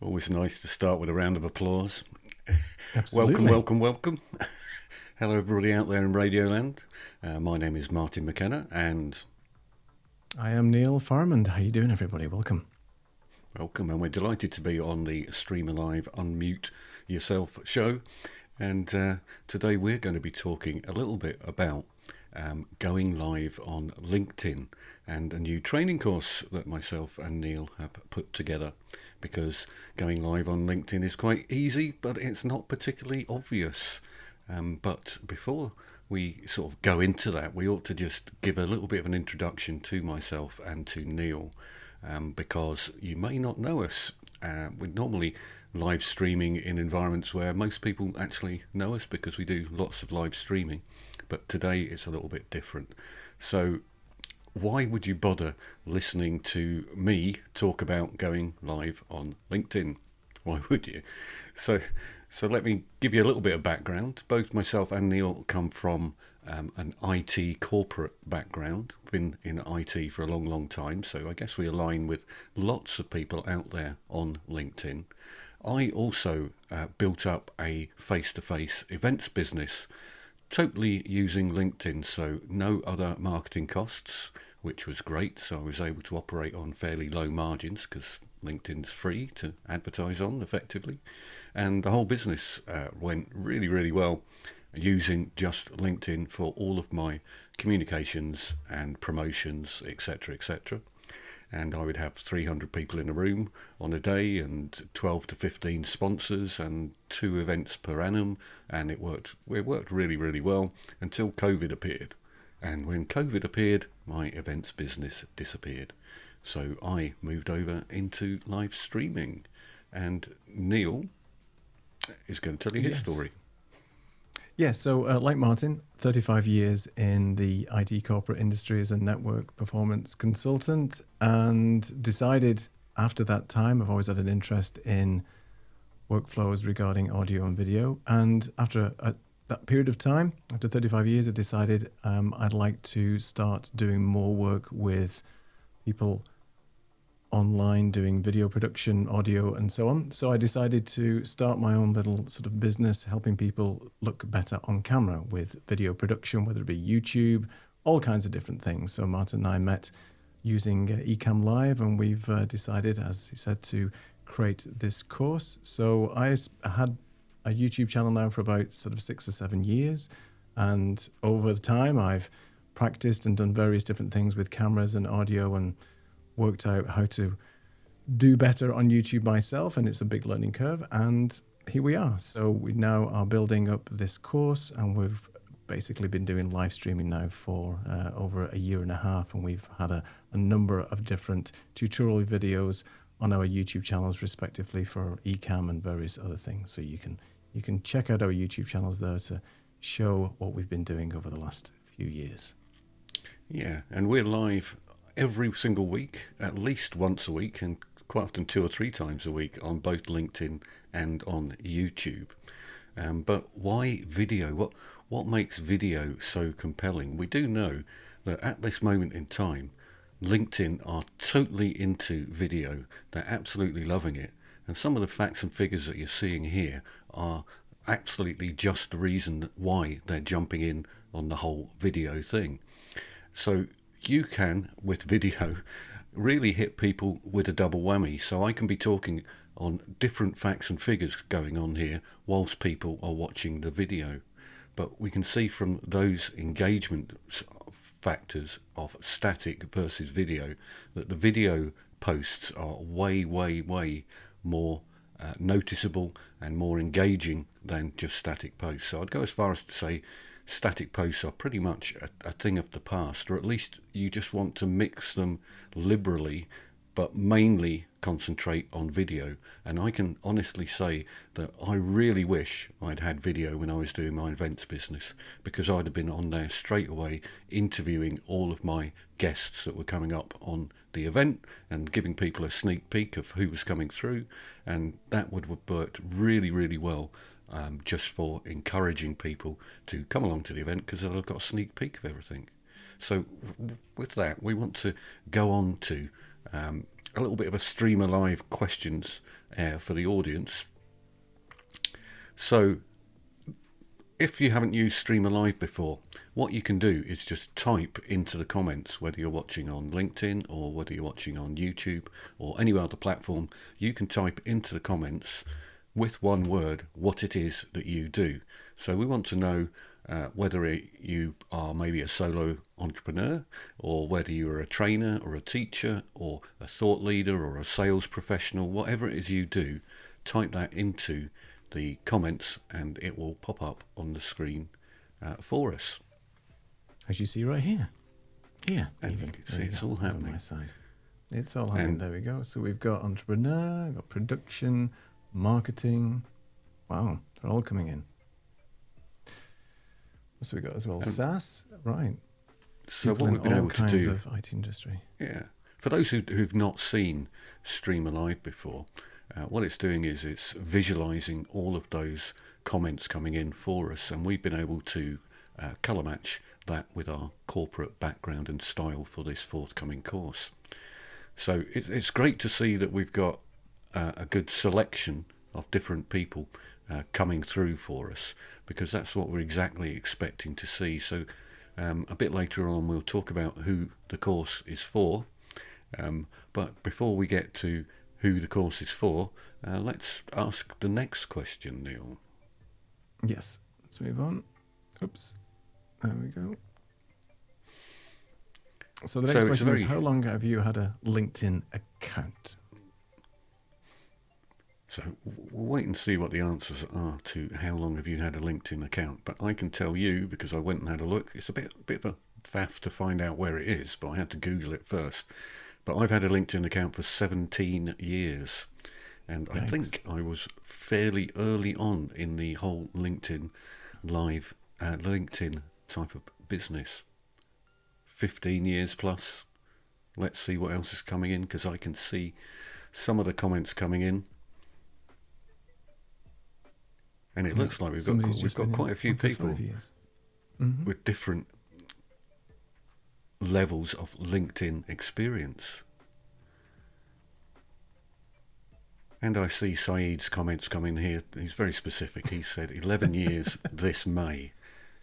Always nice to start with a round of applause. Welcome, Absolutely. welcome, welcome. Hello, everybody out there in Radioland. My name is Martin McKenna, and I am Neil Farmand. How you doing, everybody? Welcome. welcome. And we're delighted to be on the Stream Alive Unmute Yourself show. And today we're going to be talking a little bit about going live on LinkedIn and a new training course that myself and Neil have put together. Because going live on LinkedIn is quite easy, but it's not particularly obvious. But before we sort of go into that, we ought to just give a little bit of an introduction to myself and to Neil, because you may not know us. We're normally live streaming in environments where most people actually know us because we do lots of live streaming, but today it's a little bit different. So why would you bother listening to me talk about going live on LinkedIn? Why would you? So, so let me give you a little bit of background. Both myself and Neil come from an IT corporate background. Been in IT for a long, long time. So I guess we align with lots of people out there on LinkedIn. I also built up a face-to-face events business totally using LinkedIn, so no other marketing costs, which was great. So I was able to operate on fairly low margins because LinkedIn's free to advertise on effectively. And the whole business went really, really well using just LinkedIn for all of my communications and promotions, etc., etc. And I would have 300 people in a room on a day and 12 to 15 sponsors and 2 events per annum, and it worked really, really well until COVID appeared. And when COVID appeared, my events business disappeared. So I moved over into live streaming, and Neil is going to tell you his Yes. story. Like Martin, 35 years in the IT corporate industry as a network performance consultant, and decided after that time, I've always had an interest in workflows regarding audio and video. And after that period of time, after 35 years, I decided I'd like to start doing more work with people online doing video production, audio, and so on. So I decided to start my own little sort of business helping people look better on camera with video production, whether it be YouTube, all kinds of different things. So Martin and I met using Ecamm Live, and we've decided, as he said, to create this course. So I had a YouTube channel now for about sort of 6 or 7 years. And over the time, I've practiced and done various different things with cameras and audio and worked out how to do better on YouTube myself, and it's a big learning curve. And here we are. So we now are building up this course, and we've basically been doing live streaming now for over a year and a half, and we've had a number of different tutorial videos on our YouTube channels, respectively, for Ecamm and various other things. So you can check out our YouTube channels there to show what we've been doing over the last few years. Yeah, and we're live every single week, at least once a week, and quite often 2 or 3 times a week on both LinkedIn and on YouTube. But why video? What makes video so compelling? We do know that at this moment in time, LinkedIn are totally into video. They're absolutely loving it. And some of the facts and figures that you're seeing here are absolutely just the reason why they're jumping in on the whole video thing. So you can, with video, really hit people with a double whammy. So I can be talking on different facts and figures going on here whilst people are watching the video. But we can see from those engagement factors of static versus video that the video posts are way, way, way more noticeable and more engaging than just static posts. So I'd go as far as to say static posts are pretty much a thing of the past, or at least you just want to mix them liberally, but mainly concentrate on video. And I can honestly say that I really wish I'd had video when I was doing my events business, because I'd have been on there straight away interviewing all of my guests that were coming up on the event and giving people a sneak peek of who was coming through, and that would have worked really, really well, just for encouraging people to come along to the event because they'll have got a sneak peek of everything. So with that, we want to go on to a little bit of a Streamer Live questions for the audience. So if you haven't used Streamer Live before, what you can do is just type into the comments, whether you're watching on LinkedIn or whether you're watching on YouTube or any other platform, you can type into the comments with one word what it is that you do. So we want to know whether you are maybe a solo entrepreneur, or whether you're a trainer or a teacher or a thought leader or a sales professional. Whatever it is you do, type that into the comments and it will pop up on the screen for us. As you see right here. Here, and even. You can see it's all happening. On my side. It's all happening. There we go. So we've got entrepreneur, we've got production, marketing. Wow, they're all coming in. So we got as well SaaS, right? So People what we've been able to do, of IT industry. Yeah, for those who've not seen Streamer Live before, what it's doing is it's visualizing all of those comments coming in for us, and we've been able to colour match that with our corporate background and style for this forthcoming course. So it's great to see that we've got a good selection of different people coming through for us, because that's what we're exactly expecting to see. So a bit later on we'll talk about who the course is for, but before we get to who the course is for, let's ask the next question, Neil. Yes, let's move on. Oops, there we go. So the next question is, how long have you had a LinkedIn account? So we'll wait and see what the answers are to how long have you had a LinkedIn account. But I can tell you, because I went and had a look, it's a bit of a faff to find out where it is, but I had to Google it first. But I've had a LinkedIn account for 17 years. And I think I was fairly early on in the whole LinkedIn Live, LinkedIn type of business. 15 years plus. Let's see what else is coming in, because I can see some of the comments coming in. And it looks like we've got quite a few people with different levels of LinkedIn experience. And I see Saeed's comments coming here. He's very specific. He said 11 years this May.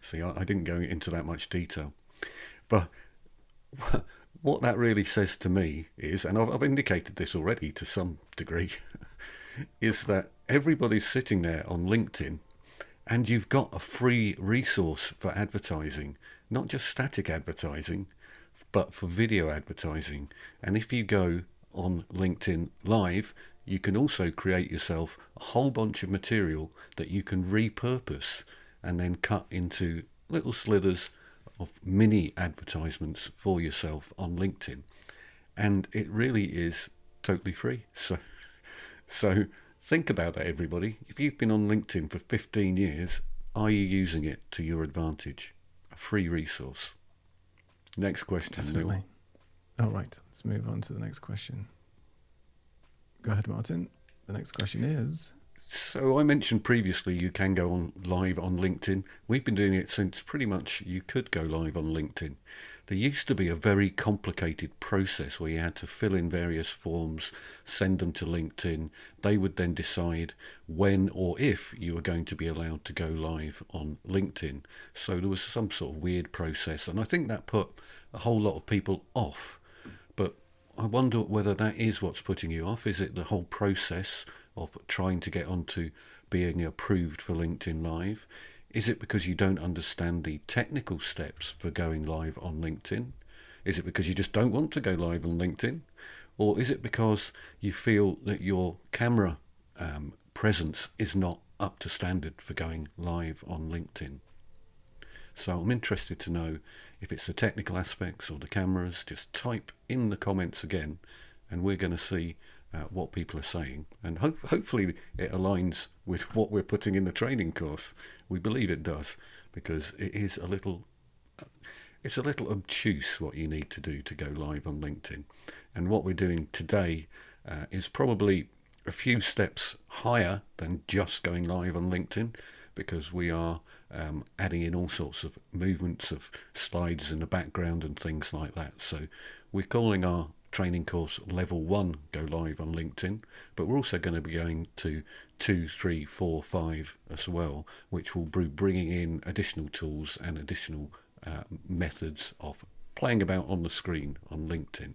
See, I didn't go into that much detail. But what that really says to me is, and I've indicated this already to some degree, is that everybody's sitting there on LinkedIn and you've got a free resource for advertising, not just static advertising, but for video advertising. And if you go on LinkedIn Live, you can also create yourself a whole bunch of material that you can repurpose and then cut into little slithers of mini advertisements for yourself on LinkedIn. And it really is totally free. So think about that, everybody. If you've been on LinkedIn for 15 years, are you using it to your advantage? A free resource. Next question. Definitely. All right, let's move on to the next question. Go ahead, Martin. The next question is... So I mentioned previously you can go on live on LinkedIn. We've been doing it since pretty much you could go live on LinkedIn. There used to be a very complicated process where you had to fill in various forms, send them to LinkedIn. They would then decide when or if you were going to be allowed to go live on LinkedIn. So there was some sort of weird process, and I think that put a whole lot of people off. But I wonder whether that is what's putting you off. Is it the whole process of trying to get onto being approved for LinkedIn Live? Is it because you don't understand the technical steps for going live on LinkedIn? Is it because you just don't want to go live on LinkedIn? Or is it because you feel that your camera presence is not up to standard for going live on LinkedIn? So I'm interested to know if it's the technical aspects or the cameras. Just type in the comments again and we're going to see what people are saying, and hopefully it aligns with what we're putting in the training course. We believe it does, because it is a little obtuse what you need to do to go live on LinkedIn. And what we're doing today is probably a few steps higher than just going live on LinkedIn, because we are adding in all sorts of movements of slides in the background and things like that. So we're calling our training course level 1 go live on LinkedIn, but we're also going to be going to 2, 3, 4, 5 as well, which will be bringing in additional tools and additional methods of playing about on the screen on LinkedIn.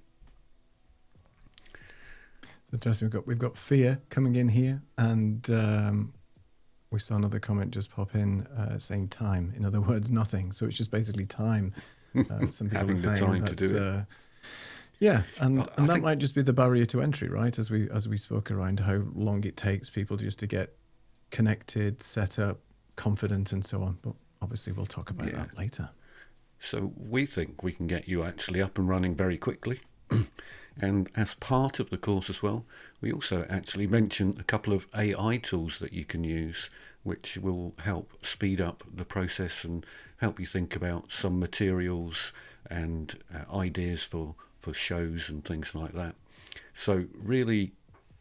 It's interesting. We've got Fear coming in here, and we saw another comment just pop in saying time. In other words, nothing. So it's just basically time. Some people Having are saying the time that's, to do it. Yeah, and I that think, might just be the barrier to entry, right? As we spoke around how long it takes people just to get connected, set up, confident, and so on. But obviously, we'll talk about that later. So we think we can get you actually up and running very quickly. And as part of the course as well, we also actually mention a couple of AI tools that you can use, which will help speed up the process and help you think about some materials and ideas for shows and things like that. So really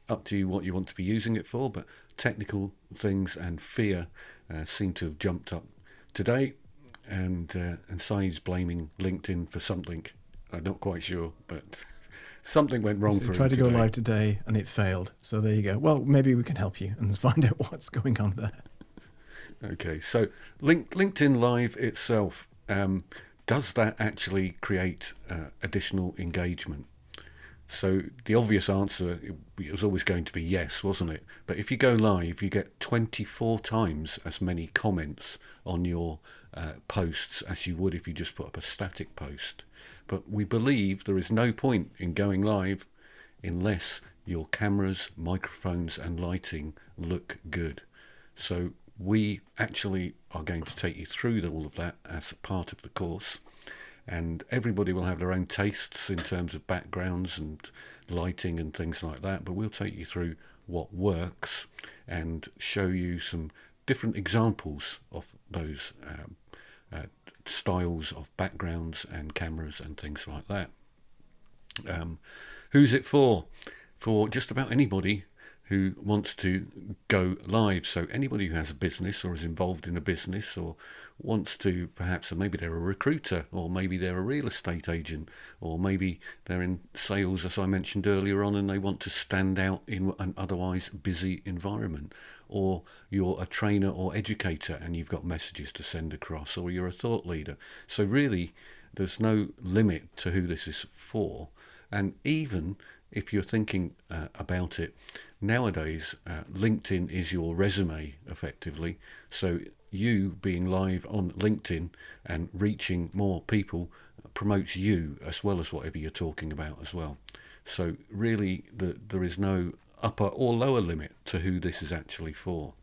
up to you what you want to be using it for, but technical things and Fear seem to have jumped up today, and Saeed's blaming LinkedIn for something. I'm not quite sure, but something went wrong for him. Tried to go today. live today and it failed. So there you go. Well, maybe we can help you and find out what's going on there. Okay, so LinkedIn Live itself, does that actually create additional engagement? So the obvious answer, it was always going to be yes, wasn't it? But if you go live, you get 24 times as many comments on your posts as you would if you just put up a static post. But we believe there is no point in going live unless your cameras, microphones and lighting look good. So we actually are going to take you through all of that as part of the course. And everybody will have their own tastes in terms of backgrounds and lighting and things like that. But we'll take you through what works and show you some different examples of those styles of backgrounds and cameras and things like that. Who's it for? For just about anybody who wants to go live. So anybody who has a business or is involved in a business or wants to perhaps, maybe they're a recruiter or maybe they're a real estate agent or maybe they're in sales, as I mentioned earlier on, and they want to stand out in an otherwise busy environment, or you're a trainer or educator and you've got messages to send across, or you're a thought leader. So really there's no limit to who this is for. And even if you're thinking about it, nowadays LinkedIn is your resume effectively. So you being live on LinkedIn and reaching more people promotes you as well as whatever you're talking about as well. So really there is no upper or lower limit to who this is actually for.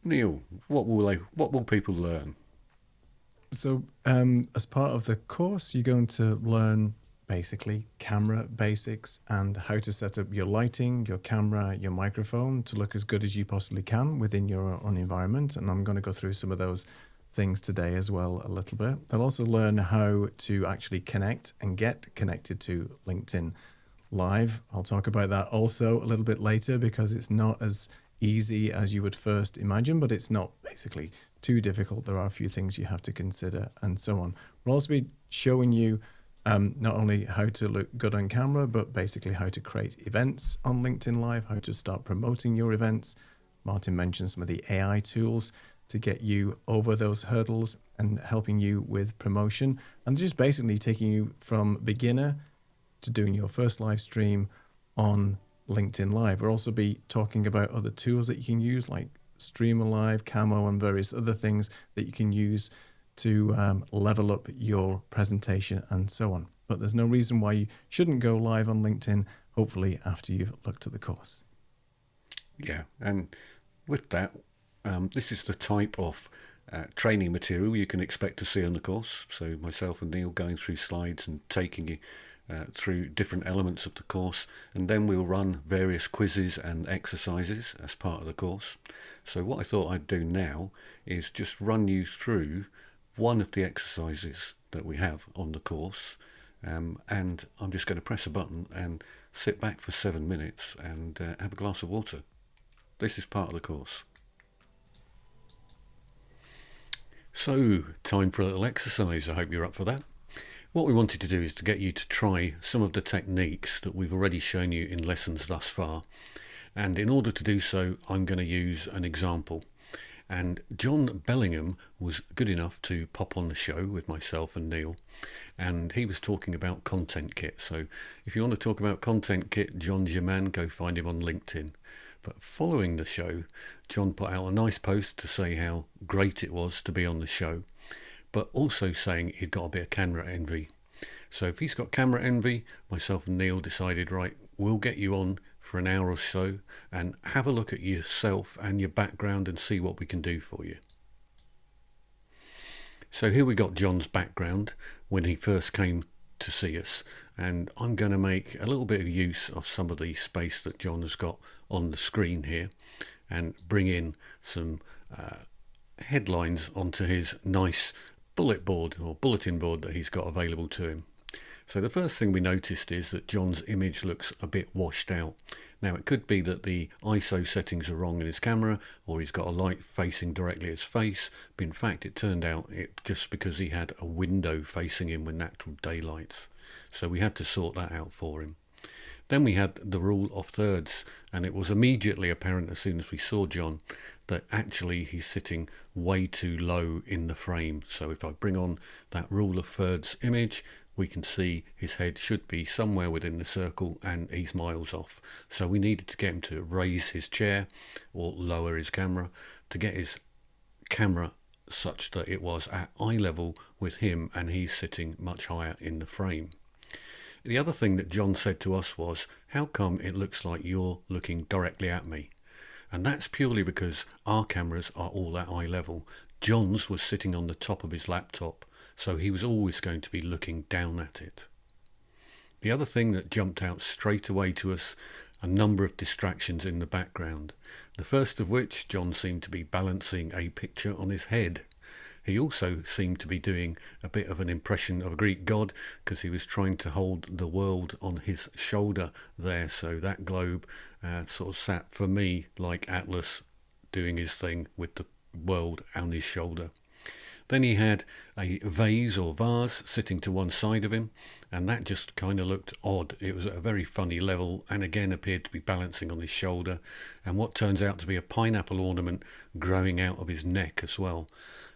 Neil, what will people learn? So as part of the course, you're going to learn basically camera basics and how to set up your lighting, your camera, your microphone to look as good as you possibly can within your own environment. And I'm going to go through some of those things today as well a little bit. They'll also learn how to actually connect and get connected to LinkedIn Live. I'll talk about that also a little bit later because it's not as easy as you would first imagine, but it's not basically too difficult. There are a few things you have to consider and so on. We'll also be showing you not only how to look good on camera, but basically how to create events on LinkedIn Live, how to start promoting your events. Martin mentioned some of the AI tools to get you over those hurdles and helping you with promotion, and just basically taking you from beginner to doing your first live stream on LinkedIn Live. We'll also be talking about other tools that you can use like Streamer Live, Camo, and various other things that you can use to level up your presentation and so on. But there's no reason why you shouldn't go live on LinkedIn, hopefully after you've looked at the course. Yeah, and with that, this is the type of training material you can expect to see on the course. So myself and Neil going through slides and taking you through different elements of the course, and then we'll run various quizzes and exercises as part of the course. So what I thought I'd do now is just run you through one of the exercises that we have on the course, and I'm just going to press a button and sit back for 7 minutes and have a glass of water. This is part of the course. So, time for a little exercise. I hope you're up for that. What we wanted to do is to get you to try some of the techniques that we've already shown you in lessons thus far. And in order to do so, I'm going to use an example. And John Bellingham was good enough to pop on the show with myself and Neil, and he was talking about Content Kit. So if you want to talk about Content Kit, John's your man, go find him on LinkedIn. But following the show, John put out a nice post to say how great it was to be on the show, but also saying he'd got a bit of camera envy. So if he's got camera envy, myself and Neil decided, right, we'll get you on for an hour or so and have a look at yourself and your background and see what we can do for you. So here we got John's background when he first came to see us, and I'm going to make a little bit of use of some of the space that John has got on the screen here and bring in some headlines onto his nice bullet board or bulletin board that he's got available to him. So the first thing we noticed is that John's image looks a bit washed out. Now it could be that the ISO settings are wrong in his camera, or he's got a light facing directly at his face, but in fact it turned out it just because he had a window facing him with natural daylights. So we had to sort that out for him. Then we had the rule of thirds, and it was immediately apparent as soon as we saw John that actually he's sitting way too low in the frame. So if I bring on that rule of thirds image, we can see his head should be somewhere within the circle and he's miles off. So we needed to get him to raise his chair or lower his camera to get his camera such that it was at eye level with him and he's sitting much higher in the frame. The other thing that John said to us was, how come it looks like you're looking directly at me? And that's purely because our cameras are all at eye level. John's was sitting on the top of his laptop, so he was always going to be looking down at it. The other thing that jumped out straight away to us, a number of distractions in the background. The first of which, John seemed to be balancing a picture on his head. He also seemed to be doing a bit of an impression of a Greek god because he was trying to hold the world on his shoulder there. So that globe sort of sat for me like Atlas doing his thing with the world on his shoulder. Then he had a vase or vase sitting to one side of him, and that just kind of looked odd. It was at a very funny level and again appeared to be balancing on his shoulder, and what turns out to be a pineapple ornament growing out of his neck as well.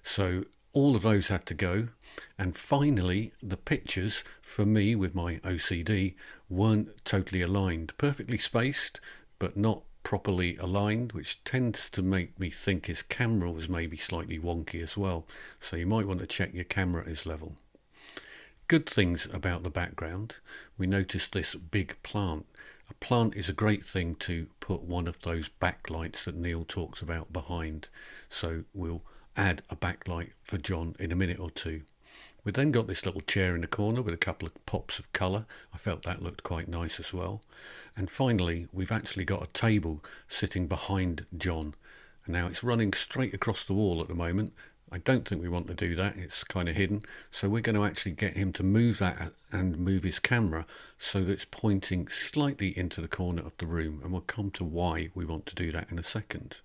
So all of those had to go. And finally, the pictures, for me with my OCD, weren't totally aligned. Perfectly spaced, but not properly aligned, which tends to make me think his camera was maybe slightly wonky as well. So you might want to check your camera is level. Good things about the background. We noticed this big plant. A plant is a great thing to put one of those backlights that Neil talks about behind. So we'll add a backlight for John in a minute or two. We then got this little chair in the corner with a couple of pops of colour. I felt that looked quite nice as well. And finally, we've actually got a table sitting behind John. And now it's running straight across the wall at the moment. I don't think we want to do that. It's kind of hidden. So we're going to actually get him to move that and move his camera so that it's pointing slightly into the corner of the room. And we'll come to why we want to do that in a second.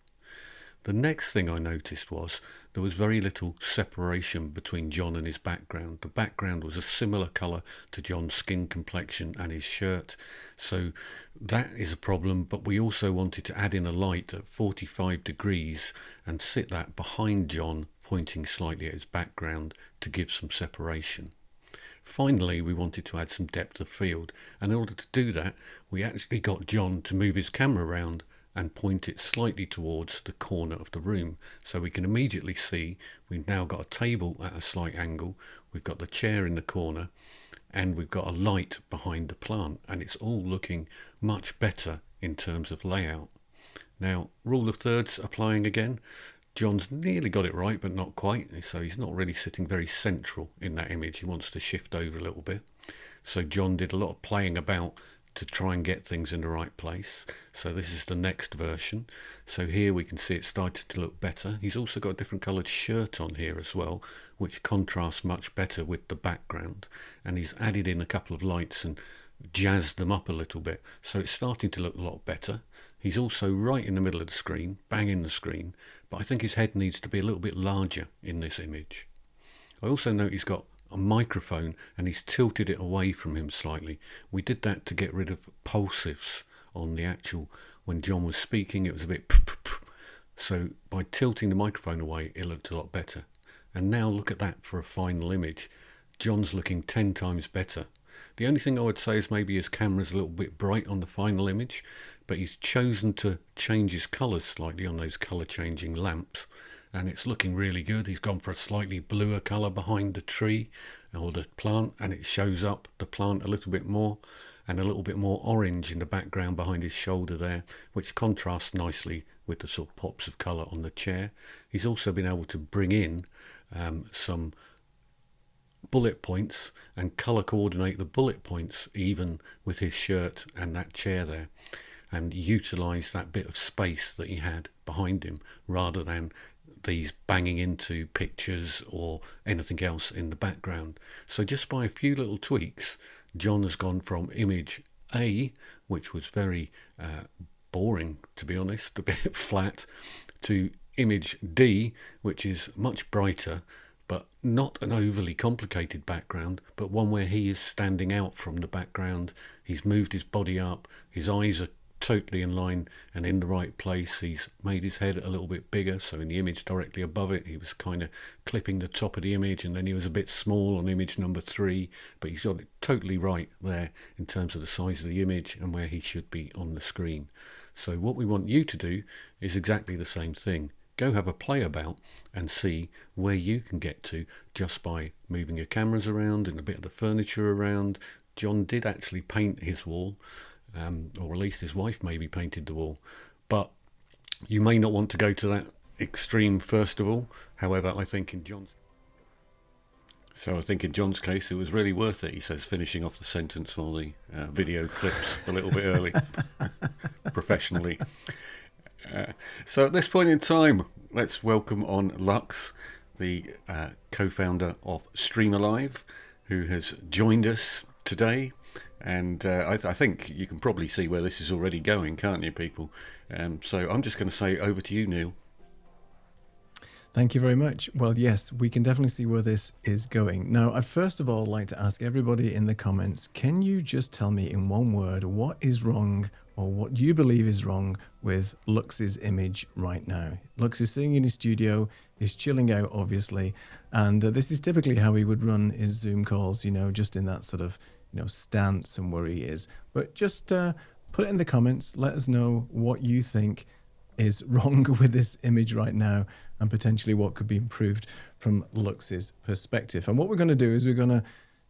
The next thing I noticed was there was very little separation between John and his background. The background was a similar colour to John's skin complexion and his shirt, so that is a problem, but we also wanted to add in a light at 45 degrees and sit that behind John, pointing slightly at his background to give some separation. Finally, we wanted to add some depth of field, and in order to do that, we actually got John to move his camera around and point it slightly towards the corner of the room, so we can immediately see we've now got a table at a slight angle, we've got the chair in the corner, and we've got a light behind the plant, and it's all looking much better in terms of layout. Now, rule of thirds applying again. John's nearly got it right, but not quite, so he's not really sitting very central in that image. He wants to shift over a little bit. So John did a lot of playing about to try and get things in the right place. So this is the next version. So here we can see it started to look better. He's also got a different coloured shirt on here as well, which contrasts much better with the background. And he's added in a couple of lights and jazzed them up a little bit. So it's starting to look a lot better. He's also right in the middle of the screen, bang in the screen, but I think his head needs to be a little bit larger in this image. I also note he's got a microphone and he's tilted it away from him slightly. We did that to get rid of pulsives on the actual, when John was speaking, it was a bit so by tilting the microphone away, it looked a lot better. And now look at that for a final image. John's looking 10 times better. The only thing I would say is maybe his camera's a little bit bright on the final image, but he's chosen to change his colours slightly on those colour changing lamps, and it's looking really good. He's gone for a slightly bluer colour behind the tree or the plant, and it shows up the plant a little bit more, and a little bit more orange in the background behind his shoulder there, which contrasts nicely with the sort of pops of colour on the chair. He's also been able to bring in some bullet points and colour coordinate the bullet points even with his shirt and that chair there, and utilise that bit of space that he had behind him rather than these banging into pictures or anything else in the background. So just by a few little tweaks, John has gone from image A, which was very boring to be honest, a bit flat, to image D, which is much brighter, but not an overly complicated background, but one where he is standing out from the background. He's moved his body up, his eyes are totally in line and in the right place. He's made his head a little bit bigger, so in the image directly above it, he was kind of clipping the top of the image, and then he was a bit small on image number 3, but he's got it totally right there in terms of the size of the image and where he should be on the screen. So what we want you to do is exactly the same thing. Go have a play about and see where you can get to just by moving your cameras around and a bit of the furniture around. John did actually paint his wall, or at least his wife maybe painted the wall, but you may not want to go to that extreme first of all. However, I think in John's case it was really worth it, he says, finishing off the sentence while the video clips a little bit early professionally. So at this point in time, let's welcome on Lux, the co-founder of Stream Alive, who has joined us today. And I think you can probably see where this is already going, can't you, people? So I'm just going to say over to you, Neil. Thank you very much. Well, yes, we can definitely see where this is going. Now, I'd first of all like to ask everybody in the comments, can you just tell me in one word what is wrong, or what you believe is wrong with Lux's image right now? Lux is sitting in his studio, he's chilling out, obviously, and this is typically how he would run his Zoom calls, just in that sort of, stance and where he is. But just put it in the comments, let us know what you think is wrong with this image right now, and potentially what could be improved from Lux's perspective. And what we're going to do is we're going to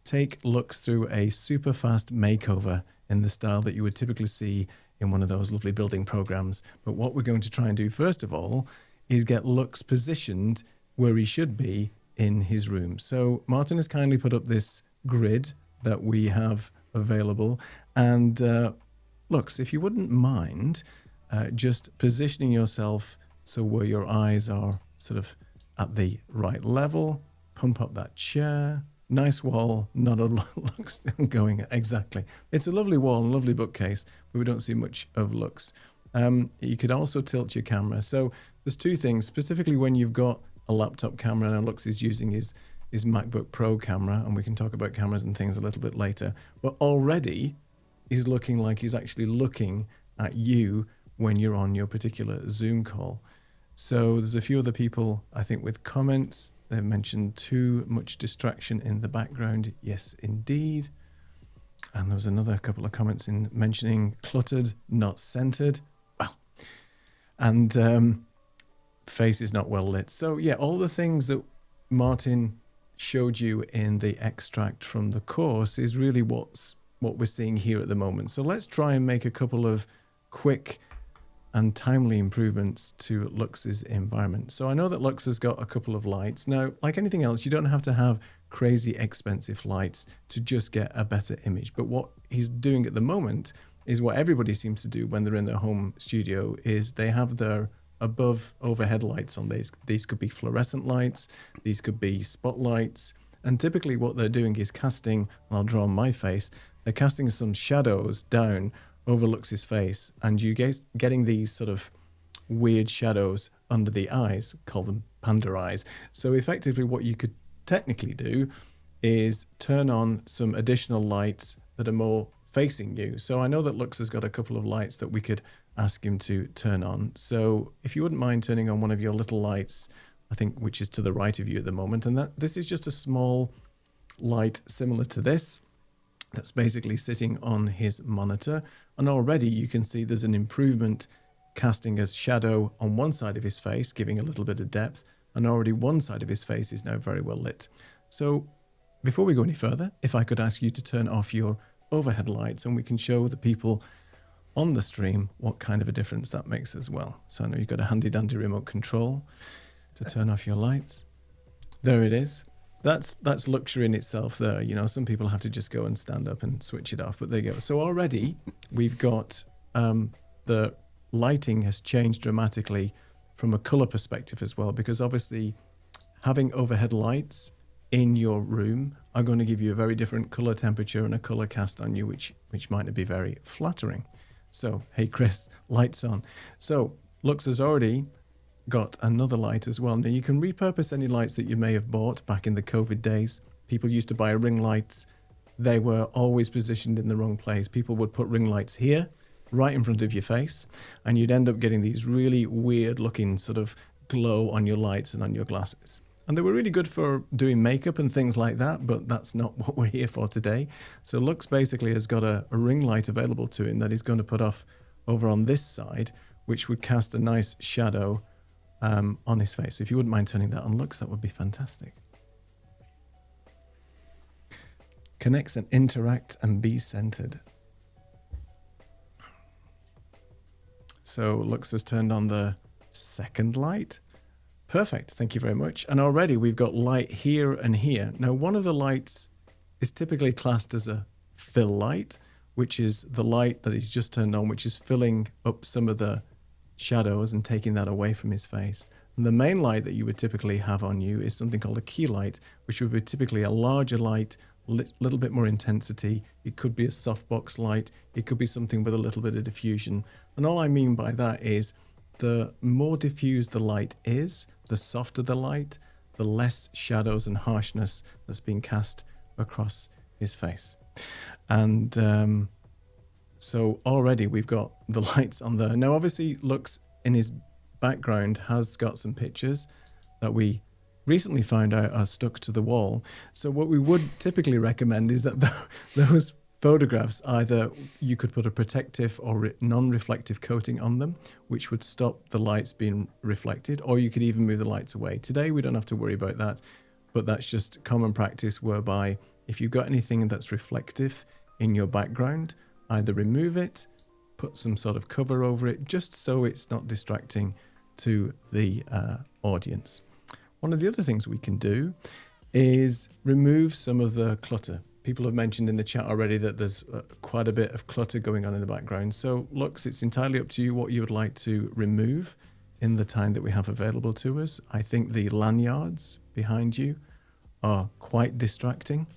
take Lux through a super fast makeover in the style that you would typically see in one of those lovely building programs. But what we're going to try and do first of all is get Lux positioned where he should be in his room. So Martin has kindly put up this grid that we have available. And Lux, if you wouldn't mind just positioning yourself so where your eyes are sort of at the right level, pump up that chair. Nice wall, not a Lux going exactly. It's a lovely wall, a lovely bookcase, but we don't see much of Lux. You could also tilt your camera. So there's two things, specifically when you've got a laptop camera, and Lux is using his MacBook Pro camera, and we can talk about cameras and things a little bit later. But already he's looking like he's actually looking at you when you're on your particular Zoom call. So there's a few other people, I think, with comments. They've mentioned too much distraction in the background. Yes, indeed. And there was another couple of comments in mentioning cluttered, not centered. Well, and face is not well lit. So yeah, all the things that Martin showed you in the extract from the course is really what we're seeing here at the moment. So let's try and make a couple of quick and timely improvements to Lux's environment. So I know that Lux has got a couple of lights. Now, like anything else, you don't have to have crazy expensive lights to just get a better image. But what he's doing at the moment is what everybody seems to do when they're in their home studio, is they have their above overhead lights on. These could be fluorescent lights, these could be spotlights. And typically what they're doing is casting, and I'll draw on my face, they're casting some shadows down over Lux's face, and you getting these sort of weird shadows under the eyes, call them panda eyes. So effectively what you could technically do is turn on some additional lights that are more facing you. So I know that Lux has got a couple of lights that we could ask him to turn on. So if you wouldn't mind turning on one of your little lights, I think, which is to the right of you at the moment, and this is just a small light similar to this that's basically sitting on his monitor, and already you can see there's an improvement casting a shadow on one side of his face, giving a little bit of depth, and already one side of his face is now very well lit. So before we go any further, if I could ask you to turn off your overhead lights, and we can show the people on the stream what kind of a difference that makes as well. So I know you've got a handy dandy remote control to turn off your lights. There it is. That's luxury in itself there. You know, some people have to just go and stand up and switch it off, but there you go. So already we've got the lighting has changed dramatically from a color perspective as well, because obviously having overhead lights in your room are going to give you a very different color temperature and a color cast on you, which might not be very flattering. So, hey Chris, lights on. So Lux has already got another light as well. Now you can repurpose any lights that you may have bought back in the COVID days. People used to buy ring lights. They were always positioned in the wrong place. People would put ring lights here, right in front of your face, and you'd end up getting these really weird looking sort of glow on your lights and on your glasses. And they were really good for doing makeup and things like that, but that's not what we're here for today. So Lux basically has got a ring light available to him that he's going to put off over on this side, which would cast a nice shadow on his face. So if you wouldn't mind turning that on, Lux, that would be fantastic. Connects and interact and be centered. So Lux has turned on the second light. Perfect, thank you very much. And already we've got light here and here. Now, one of the lights is typically classed as a fill light, which is the light that he's just turned on, which is filling up some of the shadows and taking that away from his face. And the main light that you would typically have on you is something called a key light, which would be typically a larger light, little bit more intensity. It could be a softbox light. It could be something with a little bit of diffusion. And all I mean by that is the more diffused the light is, the softer the light, the less shadows and harshness that's being cast across his face. And so already we've got the lights on there. Now, obviously, Lux in his background has got some pictures that we recently found out are stuck to the wall. So what we would typically recommend is that those photographs, either you could put a protective or non-reflective coating on them, which would stop the lights being reflected, or you could even move the lights away. Today, we don't have to worry about that, but that's just common practice whereby if you've got anything that's reflective in your background, either remove it, put some sort of cover over it, just so it's not distracting to the audience. One of the other things we can do is remove some of the clutter. People have mentioned in the chat already that there's quite a bit of clutter going on in the background. So Lux, it's entirely up to you what you would like to remove in the time that we have available to us. I think the lanyards behind you are quite distracting.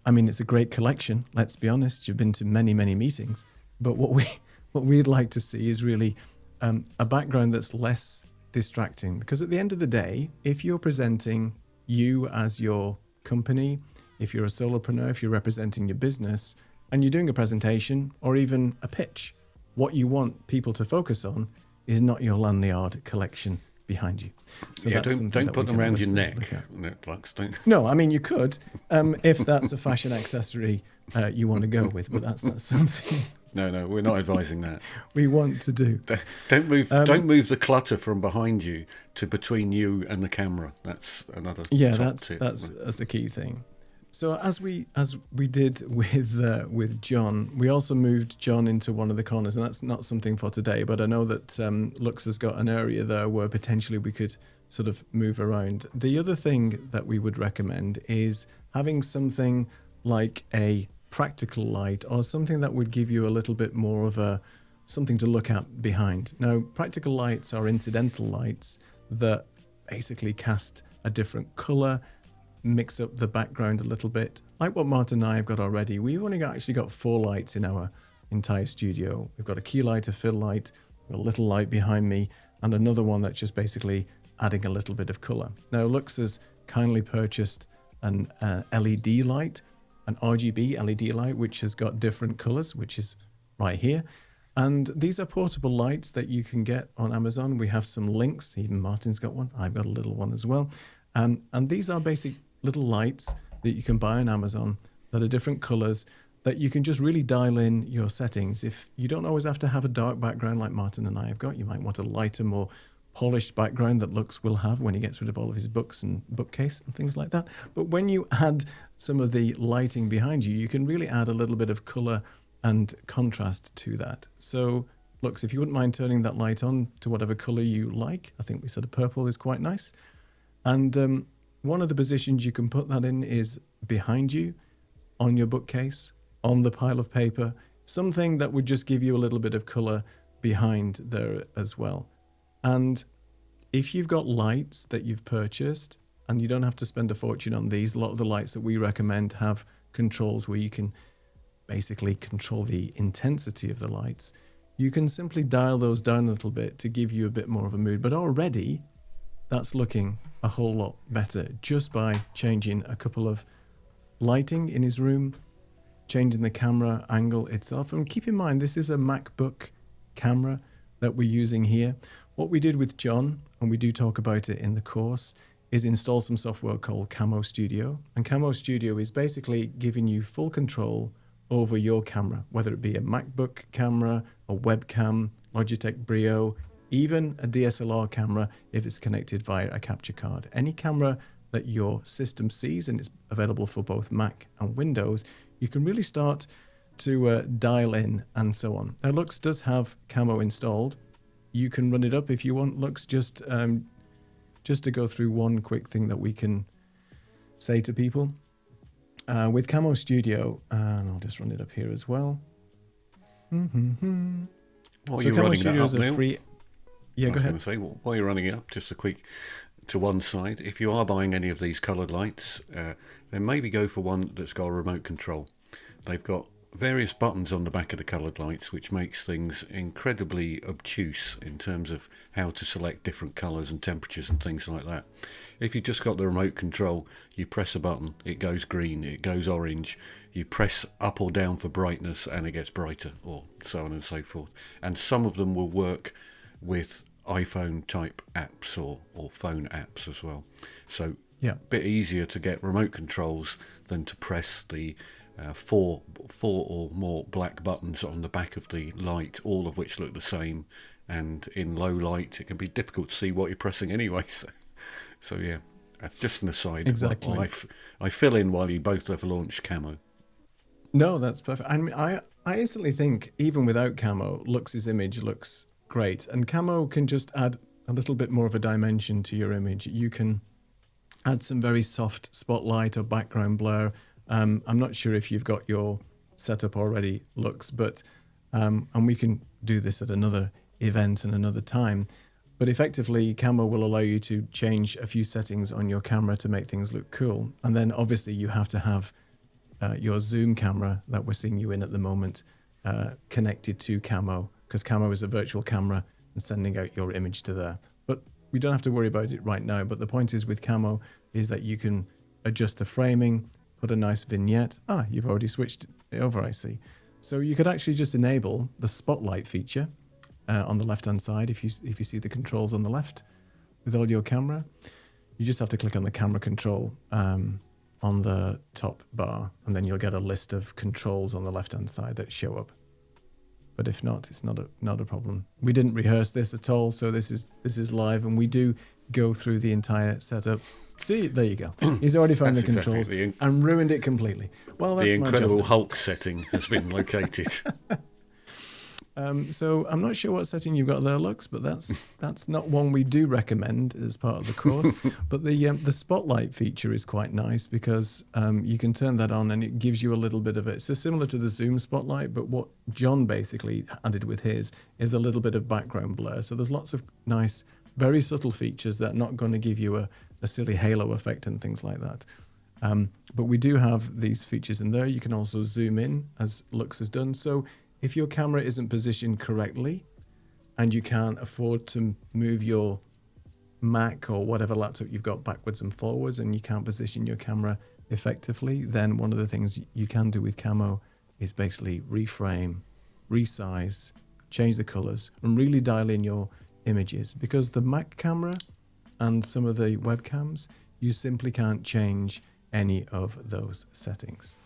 I mean, it's a great collection, let's be honest. You've been to many, many meetings. But what we'd like to see is really a background that's less distracting. Because at the end of the day, if you're presenting you as your company, if you're a solopreneur, if you're representing your business, and you're doing a presentation or even a pitch, what you want people to focus on is not your lanyard collection behind you. So yeah, that's don't put them around your neck. Lux, don't. No, I mean, you could, if that's a fashion accessory you want to go with, but that's not something. No, we're not advising that. We want to do. Don't move the clutter from behind you to between you and the camera. That's another. Yeah, top that's tip. that's a key thing. So as we did with John, we also moved John into one of the corners, and that's not something for today. But I know that Lux has got an area there where potentially we could sort of move around. The other thing that we would recommend is having something like a practical light or something that would give you a little bit more of something to look at behind. Now, practical lights are incidental lights that basically cast a different color, mix up the background a little bit, like what Martin and I have got already. We've only actually got 4 lights in our entire studio. We've got a key light, a fill light, a little light behind me, and another one that's just basically adding a little bit of color. Now, Lux has kindly purchased an LED light, an RGB LED light, which has got different colors, which is right here. And these are portable lights that you can get on Amazon. We have some links. Even Martin's got one. I've got a little one as well. And these are basic little lights that you can buy on Amazon that are different colors that you can just really dial in your settings. If you don't always have to have a dark background like Martin and I have got, you might want a lighter, more polished background that Lux will have when he gets rid of all of his books and bookcase and things like that. But when you add some of the lighting behind you, you can really add a little bit of color and contrast to that. So Lux, if you wouldn't mind turning that light on to whatever color you like. I think we said a purple is quite nice. And one of the positions you can put that in is behind you, on your bookcase, on the pile of paper, something that would just give you a little bit of color behind there as well. And if you've got lights that you've purchased, and you don't have to spend a fortune on these, a lot of the lights that we recommend have controls where you can basically control the intensity of the lights. You can simply dial those down a little bit to give you a bit more of a mood. But already that's looking a whole lot better just by changing a couple of lighting in his room, changing the camera angle itself. And keep in mind, this is a MacBook camera that we're using here. What we did with John, and we do talk about it in the course, is install some software called Camo Studio. And Camo Studio is basically giving you full control over your camera, whether it be a MacBook camera, a webcam, Logitech Brio, even a DSLR camera if it's connected via a capture card. Any camera that your system sees, and it's available for both Mac and Windows, you can really start to dial in and so on. Now, Lux does have Camo installed. You can run it up if you want, Lux. Just to go through one quick thing that we can say to people. With Camo Studio, and I'll just run it up here as well. While So you're Camo running Studio that is up a now, free... Yeah, go I was ahead. going to say, well, while you're running it up, just a quick to one side. If you are buying any of these coloured lights, then maybe go for one that's got a remote control. They've got various buttons on the back of the coloured lights, which makes things incredibly obtuse in terms of how to select different colours and temperatures and things like that. If you've just got the remote control, you press a button, it goes green, it goes orange, you press up or down for brightness and it gets brighter, or so on and so forth. And some of them will work with iPhone type apps or phone apps as well. So Yeah. a bit easier to get remote controls than to press the four or more black buttons on the back of the light, all of which look the same. And in low light, it can be difficult to see what you're pressing anyway. So yeah, that's just an aside. Exactly. I fill in while you both have launched Camo. No, that's perfect. I mean, I instantly think even without Camo, Lux's image looks great. And Camo can just add a little bit more of a dimension to your image. You can add some very soft spotlight or background blur. I'm not sure if you've got your setup already, Lux, but and we can do this at another event and another time. But effectively, Camo will allow you to change a few settings on your camera to make things look cool. And then obviously you have to have your Zoom camera that we're seeing you in at the moment connected to Camo, because Camo is a virtual camera and sending out your image to there. But we don't have to worry about it right now. But the point is with Camo is that you can adjust the framing, put a nice vignette. You've already switched it over, I see. So you could actually just enable the spotlight feature on the left-hand side if you see the controls on the left with all your camera. You just have to click on the camera control on the top bar, and then you'll get a list of controls on the left-hand side that show up. But if not, it's not a problem. We didn't rehearse this at all, so this is live, and we do go through the entire setup. See, there you go. He's already found the That's controls exactly and ruined it completely. Well, that's the my Incredible job. Hulk setting has been located. So I'm not sure what setting you've got there, Lux, but that's not one we do recommend as part of the course. But the spotlight feature is quite nice because you can turn that on and it gives you a little bit of it. So similar to the Zoom spotlight, but what John basically added with his is a little bit of background blur. So there's lots of nice, very subtle features that are not going to give you a silly halo effect and things like that. But we do have these features in there. You can also zoom in, as Lux has done. So if your camera isn't positioned correctly and you can't afford to move your Mac or whatever laptop you've got backwards and forwards, and you can't position your camera effectively, then one of the things you can do with camo is basically reframe, resize, change the colors, and really dial in your images. Because the Mac camera and some of the webcams, you simply can't change any of those settings.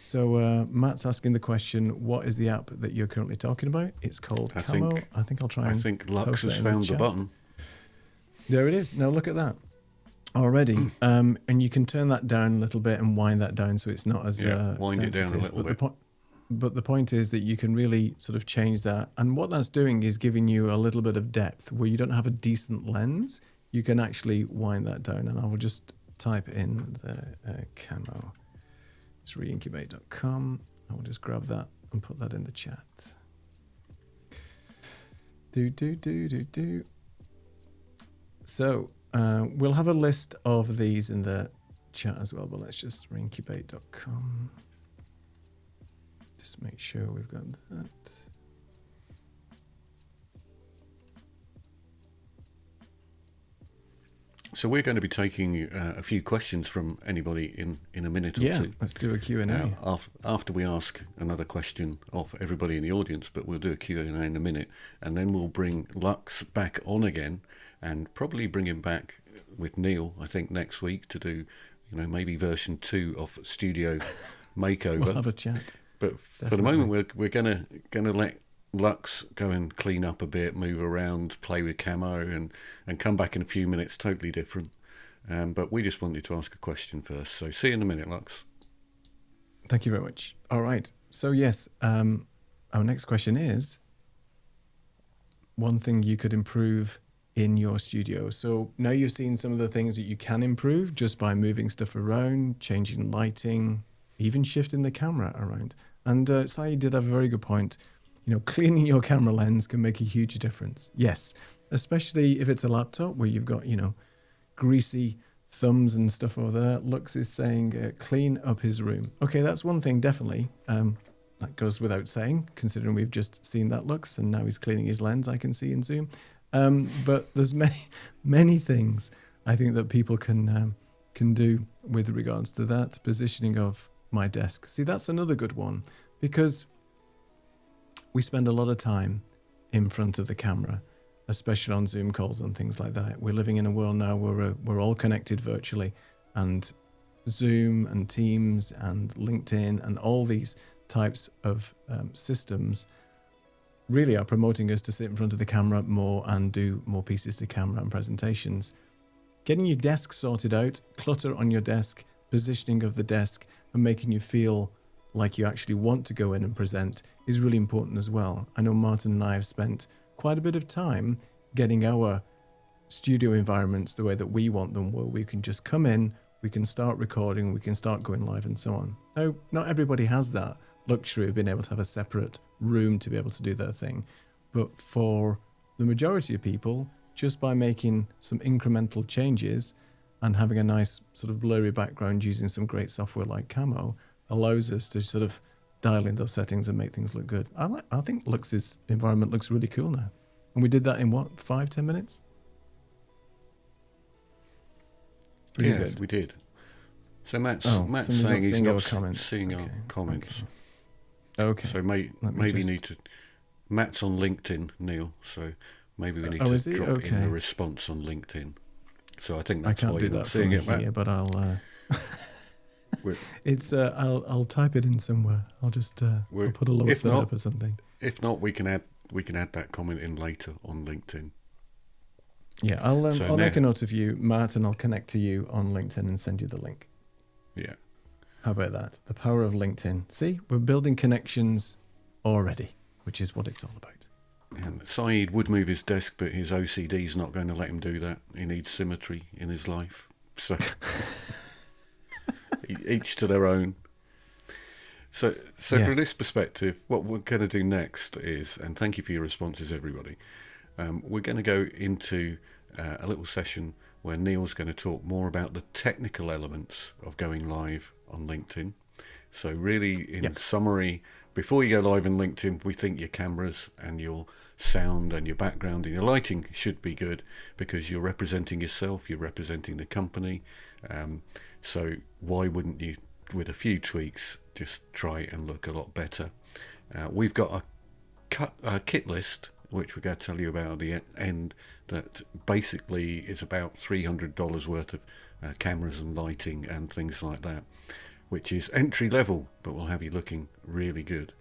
So Matt's asking the question, what is the app that you're currently talking about? It's called Camo. I think I'll try and I think Lux post has that in found the chat. button. There it is. Now look at that already. And you can turn that down a little bit and wind that down so it's not as wind it sensitive. down a little bit. But the point is that you can really sort of change that. And what that's doing is giving you a little bit of depth where you don't have a decent lens. You can actually wind that down. And I will just type in the Camo. It's reincubate.com. I will just grab that and put that in the chat. So we'll have a list of these in the chat as well, but let's just reincubate.com. Just make sure we've got that. So we're going to be taking a few questions from anybody in a minute or two. Let's do a Q&A. After we ask another question of everybody in the audience, but we'll do a Q&A in a minute, and then we'll bring Lux back on again, and probably bring him back with Neil, I think, next week to do, maybe version 2 of Studio Makeover. We'll have a chat. But Definitely. For the moment, we're gonna let Lux go and clean up a bit, move around, play with camo, and come back in a few minutes, totally different. But we just wanted to ask a question first. So see you in a minute, Lux. Thank you very much. All right. So yes, our next question is one thing you could improve in your studio. So now you've seen some of the things that you can improve just by moving stuff around, changing lighting, even shifting the camera around. And Saeed did have a very good point. Cleaning your camera lens can make a huge difference. Yes, especially if it's a laptop where you've got, greasy thumbs and stuff over there. Lux is saying clean up his room. Okay, that's one thing, definitely. That goes without saying, considering we've just seen that Lux and now he's cleaning his lens, I can see in Zoom. But there's many things I think that people can do with regards to that positioning of my desk. See, that's another good one, because we spend a lot of time in front of the camera, especially on Zoom calls and things like that. We're living in a world now where we're all connected virtually, and Zoom and Teams and LinkedIn and all these types of systems really are promoting us to sit in front of the camera more and do more pieces to camera and presentations. Getting your desk sorted out, clutter on your desk, positioning of the desk, and making you feel like you actually want to go in and present is really important as well. I know Martin and I have spent quite a bit of time getting our studio environments the way that we want them, where we can just come in, we can start recording, we can start going live and so on. Now, not everybody has that luxury of being able to have a separate room to be able to do their thing. But for the majority of people, just by making some incremental changes and having a nice sort of blurry background using some great software like Camo allows us to sort of dial in those settings and make things look good. I think Lux's environment looks really cool now. And we did that in 5-10 minutes? Really Yeah, good. we did. So Matt's somebody's saying not he's seeing not our comments. seeing our comments. Okay. So maybe just... need to. Matt's on LinkedIn, Neil. So maybe we need is to he? drop Okay. in the response on LinkedIn. So I think that's I can't why do you're not that seeing from it, Matt. here, but I'll. It's I'll type it in somewhere. I'll just I'll put a lower third up or something. If not, we can add that comment in later on LinkedIn. Yeah, I'll make a note of you, Matt, and I'll connect to you on LinkedIn and send you the link. Yeah. How about that? The power of LinkedIn. See, we're building connections already, which is what it's all about. And Saeed would move his desk, but his OCD's not going to let him do that. He needs symmetry in his life. So each to their own. So yes. From this perspective, what we're going to do next is, and thank you for your responses, everybody. We're going to go into a little session where Neil's going to talk more about the technical elements of going live on LinkedIn. So really, in Yep. summary, before you go live in LinkedIn, we think your cameras and your sound and your background and your lighting should be good, because you're representing yourself, you're representing the company. So why wouldn't you, with a few tweaks, just try and look a lot better? We've got a kit list, which we're going to tell you about at the end, that basically is about $300 worth of cameras and lighting and things like that, which is entry level, but will have you looking really good.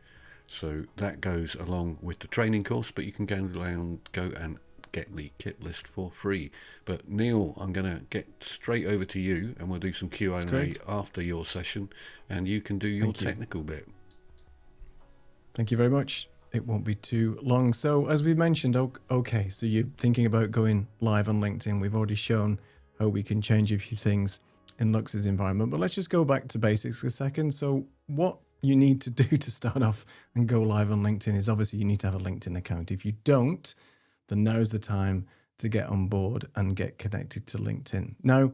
So that goes along with the training course, but you can go and get the kit list for free. But Neil, I'm going to get straight over to you, and we'll do some Q&A after your session, and you can do your technical bit. Thank you very much. It won't be too long. So as we mentioned, okay, so you're thinking about going live on LinkedIn. We've already shown how we can change a few things in Lux's environment, but let's just go back to basics a second. So what you need to do to start off and go live on LinkedIn is obviously you need to have a LinkedIn account. If you don't, then now's the time to get on board and get connected to LinkedIn. Now,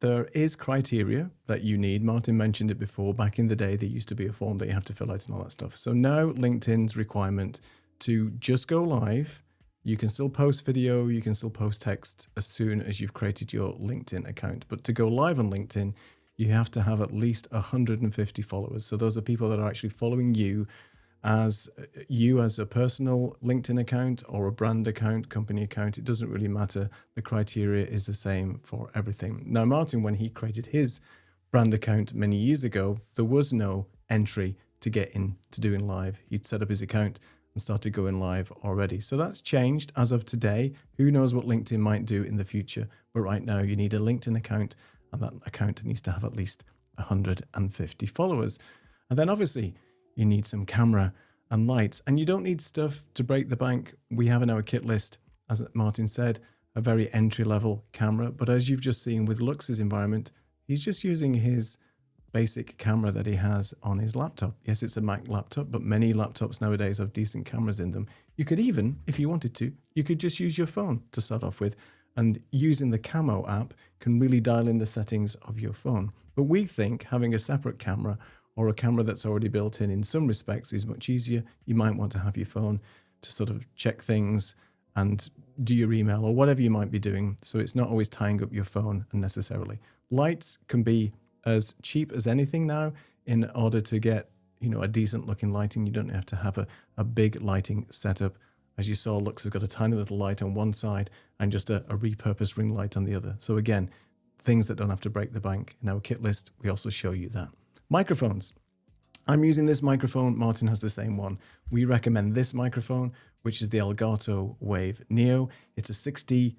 there is criteria that you need. Martin mentioned it before. Back in the day, there used to be a form that you have to fill out and all that stuff. So now LinkedIn's requirement to just go live, you can still post video, you can still post text as soon as you've created your LinkedIn account. But to go live on LinkedIn, you have to have at least 150 followers. So those are people that are actually following you as a personal LinkedIn account or a brand account, company account. It doesn't really matter. The criteria is the same for everything. Now, Martin, when he created his brand account many years ago, there was no entry to get into doing live. He'd set up his account and started going live already. So that's changed as of today. Who knows what LinkedIn might do in the future? But right now you need a LinkedIn account, and that account needs to have at least 150 followers. And then obviously you need some camera and lights, and you don't need stuff to break the bank. We have in our kit list, as Martin said, a very entry-level camera. But as you've just seen with Lux's environment, he's just using his basic camera that he has on his laptop. Yes, it's a Mac laptop, but many laptops nowadays have decent cameras in them. You could even, if you wanted to, you could just use your phone to start off with, and using the Camo app can really dial in the settings of your phone. But we think having a separate camera or a camera that's already built in some respects is much easier. You might want to have your phone to sort of check things and do your email or whatever you might be doing. So it's not always tying up your phone unnecessarily. Lights can be as cheap as anything now. In order to get, a decent looking lighting, you don't have to have a big lighting setup. As you saw, Lux has got a tiny little light on one side and just a repurposed ring light on the other. So again, things that don't have to break the bank. In our kit list, we also show you that. Microphones. I'm using this microphone. Martin has the same one. We recommend this microphone, which is the Elgato Wave Neo. It's a $60,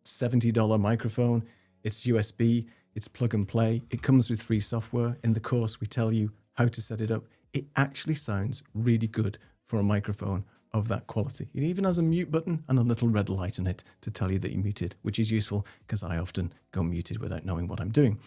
$70 microphone. It's USB. It's plug and play. It comes with free software. In the course, we tell you how to set it up. It actually sounds really good for a microphone of that quality. It even has a mute button and a little red light on it to tell you that you're muted, which is useful because I often go muted without knowing what I'm doing.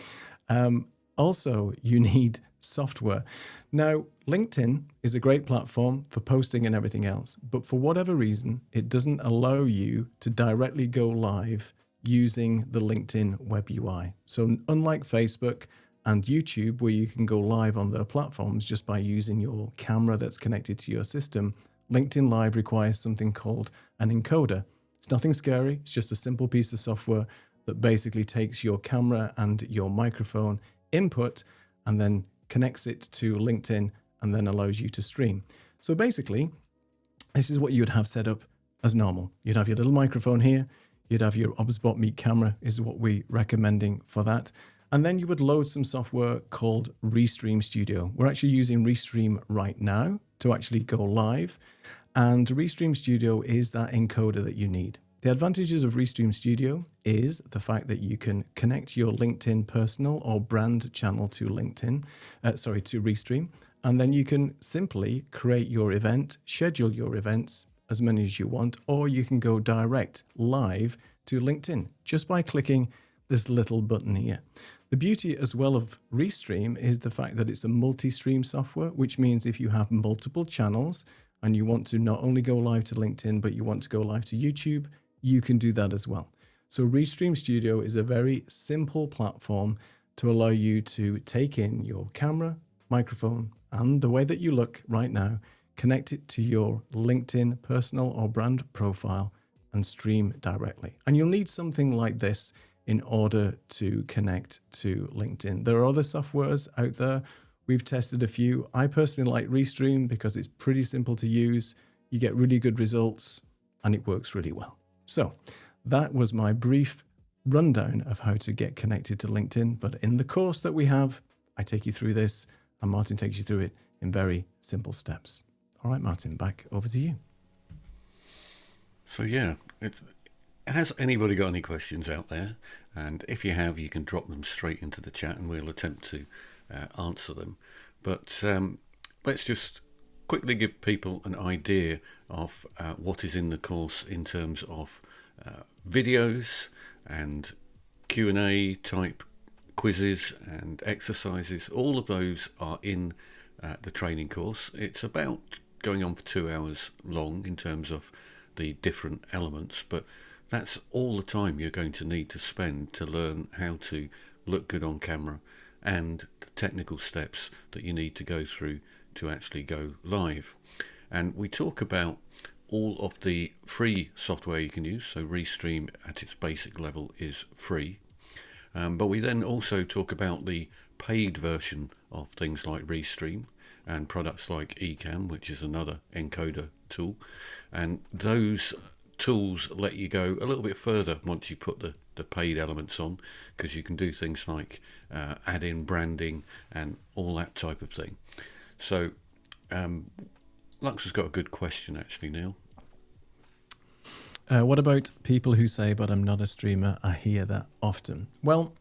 Also, you need software. Now, LinkedIn is a great platform for posting and everything else, but for whatever reason, it doesn't allow you to directly go live using the LinkedIn web UI. So unlike Facebook and YouTube, where you can go live on their platforms just by using your camera that's connected to your system, LinkedIn Live requires something called an encoder. It's nothing scary. It's just a simple piece of software that basically takes your camera and your microphone input and then connects it to LinkedIn and then allows you to stream. So basically, this is what you would have set up as normal. You'd have your little microphone here. You'd have your OBSBot Meet camera is what we're recommending for that. And then you would load some software called Restream Studio. We're actually using Restream right now to actually go live. And Restream Studio is that encoder that you need. The advantages of Restream Studio is the fact that you can connect your LinkedIn personal or brand channel to to Restream. And then you can simply create your event, schedule your events, as many as you want, or you can go direct live to LinkedIn just by clicking this little button here. The beauty as well of Restream is the fact that it's a multi-stream software, which means if you have multiple channels and you want to not only go live to LinkedIn, but you want to go live to YouTube, you can do that as well. So Restream Studio is a very simple platform to allow you to take in your camera, microphone, and the way that you look right now, connect it to your LinkedIn personal or brand profile and stream directly. And you'll need something like this in order to connect to LinkedIn. There are other softwares out there. We've tested a few. I personally like Restream because it's pretty simple to use. You get really good results and it works really well. So that was my brief rundown of how to get connected to LinkedIn. But in the course that we have, I take you through this and Martin takes you through it in very simple steps. All right, Martin, back over to you. So yeah, has anybody got any questions out there? And if you have, you can drop them straight into the chat and we'll attempt to answer them. But let's just quickly give people an idea of what is in the course in terms of videos and Q&A type quizzes and exercises. All of those are in the training course. It's about going on for 2 hours long in terms of the different elements, but that's all the time you're going to need to spend to learn how to look good on camera and the technical steps that you need to go through to actually go live. And we talk about all of the free software you can use. So Restream at its basic level is free. But we then also talk about the paid version of things like Restream and products like Ecamm, which is another encoder tool. And those tools let you go a little bit further once you put the paid elements on, because you can do things like add in branding and all that type of thing. So Lux has got a good question actually, Neil. What about people who say, but I'm not a streamer? I hear that often. Well,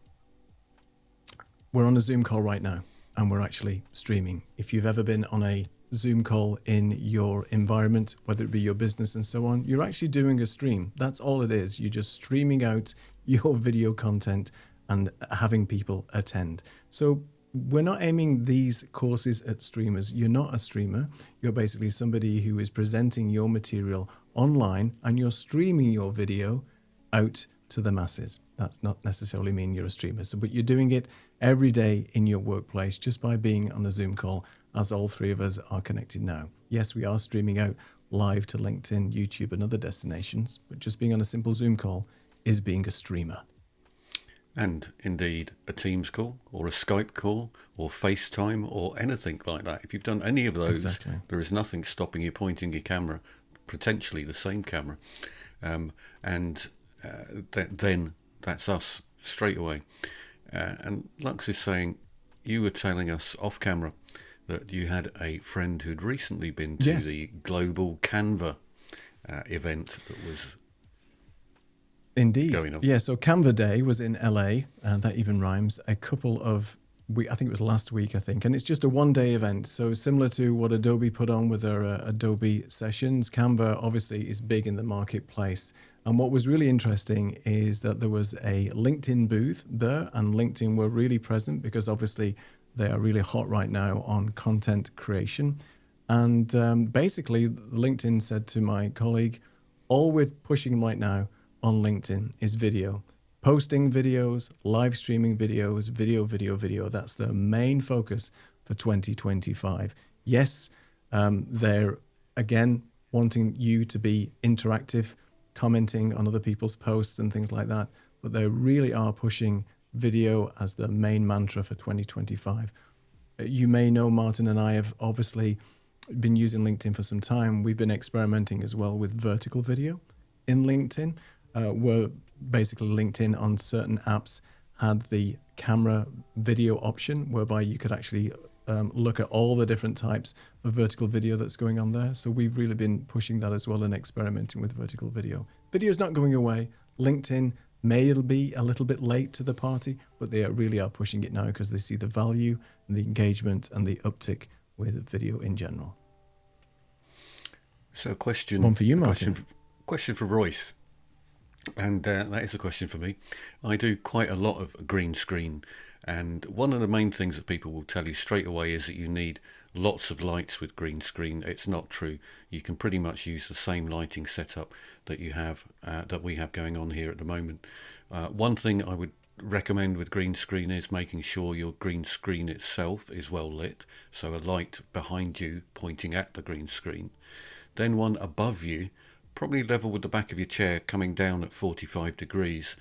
we're on a Zoom call right now and we're actually streaming. If you've ever been on a Zoom call in your environment, whether it be your business and so on, you're actually doing a stream. That's all it is. You're just streaming out your video content and having people attend. So we're not aiming these courses at streamers. You're not a streamer. You're basically somebody who is presenting your material online and you're streaming your video out to the masses. That's not necessarily mean you're a streamer. So, but you're doing it every day in your workplace just by being on a Zoom call, as all three of us are connected now. Yes, we are streaming out live to LinkedIn, YouTube, and other destinations, but just being on a simple Zoom call is being a streamer. And indeed a Teams call or a Skype call or FaceTime or anything like that. If you've done any of those, Exactly. There is nothing stopping you pointing your camera, potentially the same camera, then that's us straight away. And Lux is saying, you were telling us off camera that you had a friend who'd recently been to Yes. the Global Canva event that was Indeed. going on. Yeah, so Canva Day was in LA, and that even rhymes. I think it was last week, and it's just a one-day event. So similar to what Adobe put on with their Adobe sessions, Canva obviously is big in the marketplace. And what was really interesting is that there was a LinkedIn booth there, and LinkedIn were really present because obviously they are really hot right now on content creation. And basically, LinkedIn said to my colleague, all we're pushing right now on LinkedIn is video. Posting videos, live streaming videos, video. That's the main focus for 2025. Yes, they're, again, wanting you to be interactive, commenting on other people's posts and things like that, but they really are pushing video as the main mantra for 2025. You may know Martin and I have obviously been using LinkedIn for some time. We've been experimenting as well with vertical video in LinkedIn, where basically LinkedIn on certain apps had the camera video option whereby you could actually look at all the different types of vertical video that's going on there. So we've really been pushing that as well and experimenting with vertical video. Video is not going away. LinkedIn may be a little bit late to the party, but they really are pushing it now because they see the value and the engagement and the uptick with video in general. So question. One for you, Martin. Question for Royce. And that is a question for me. I do quite a lot of green screen, and one of the main things that people will tell you straight away is that you need lots of lights with green screen. It's not true. You can pretty much use the same lighting setup that you have, that we have going on here at the moment. One thing I would recommend with green screen is making sure your green screen itself is well lit, so a light behind you pointing at the green screen. Then one above you, probably level with the back of your chair, coming down at 45 degrees,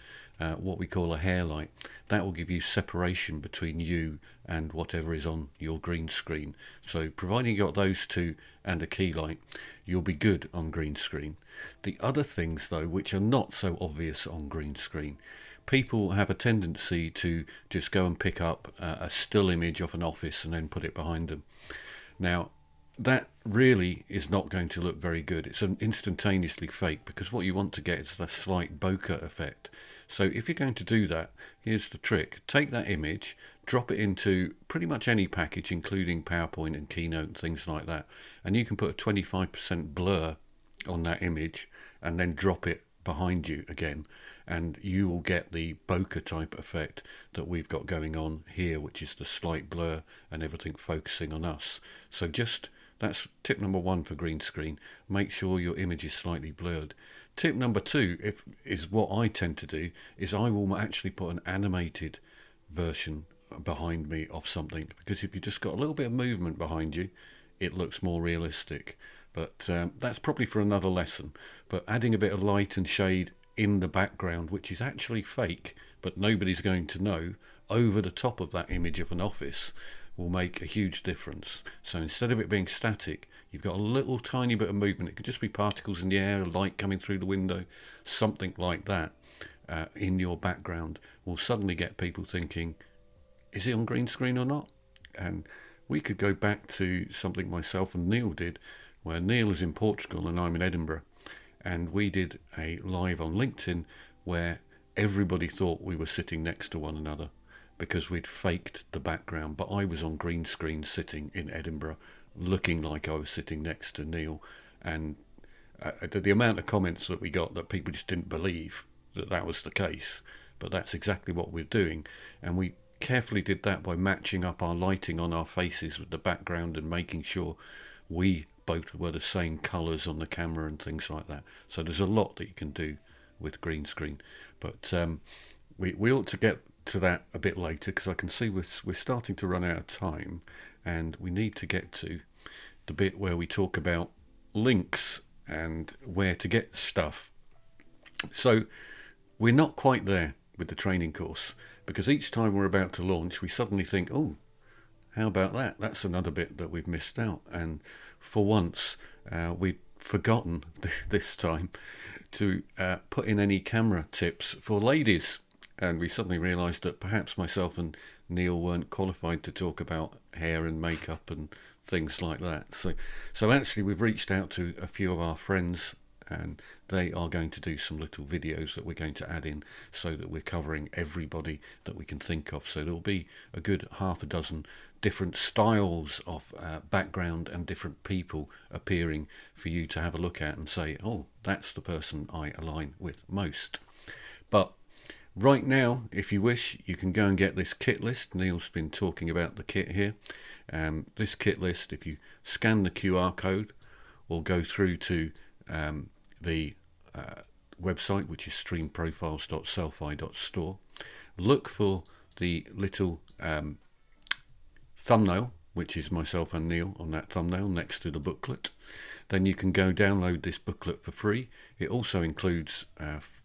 what we call a hair light. That will give you separation between you and whatever is on your green screen. So providing you got those two and a key light, you'll be good on green screen. The other things though, which are not so obvious on green screen, people have a tendency to just go and pick up a still image of an office and then put it behind them. Now, that really is not going to look very good. It's an instantaneously fake, because what you want to get is the slight bokeh effect. So if you're going to do that, here's the trick. Take that image, drop it into pretty much any package, including PowerPoint and Keynote and things like that, and you can put a 25% blur on that image and then drop it behind you again, and you will get the bokeh type effect that we've got going on here, which is the slight blur and everything focusing on us. So that's tip number one for green screen. Make sure your image is slightly blurred. Tip number two is what I tend to do, is I will actually put an animated version behind me of something, because if you just got a little bit of movement behind you, it looks more realistic. But that's probably for another lesson. But adding a bit of light and shade in the background, which is actually fake, but nobody's going to know, over the top of that image of an office, will make a huge difference. So instead of it being static, you've got a little tiny bit of movement. It could just be particles in the air, light coming through the window, something like that in your background will suddenly get people thinking, is it on green screen or not? And we could go back to something myself and Neil did, where Neil is in Portugal and I'm in Edinburgh, and we did a live on LinkedIn where everybody thought we were sitting next to one another because we'd faked the background, but I was on green screen sitting in Edinburgh looking like I was sitting next to Neil. And the amount of comments that we got, that people just didn't believe that that was the case, but that's exactly what we're doing. And we carefully did that by matching up our lighting on our faces with the background and making sure we both were the same colours on the camera and things like that. So there's a lot that you can do with green screen, but we ought to get to that a bit later, because I can see we're starting to run out of time, and we need to get to the bit where we talk about links and where to get stuff. So we're not quite there with the training course, because each time we're about to launch, we suddenly think, oh, how about that? That's another bit that we've missed out. And for once, we'd forgotten this time to put in any camera tips for ladies. And we suddenly realised that perhaps myself and Neil weren't qualified to talk about hair and makeup and things like that. So actually we've reached out to a few of our friends, and they are going to do some little videos that we're going to add in, so that we're covering everybody that we can think of. So there'll be a good half a dozen different styles of background and different people appearing for you to have a look at and say, oh, that's the person I align with most. But right now, if you wish, you can go and get this kit list. Neil's been talking about the kit here. This kit list, if you scan the QR code or go through to the website, which is streamprofiles.selfie.store, look for the little thumbnail, which is myself and Neil on that thumbnail next to the booklet. Then you can go download this booklet for free. It also includes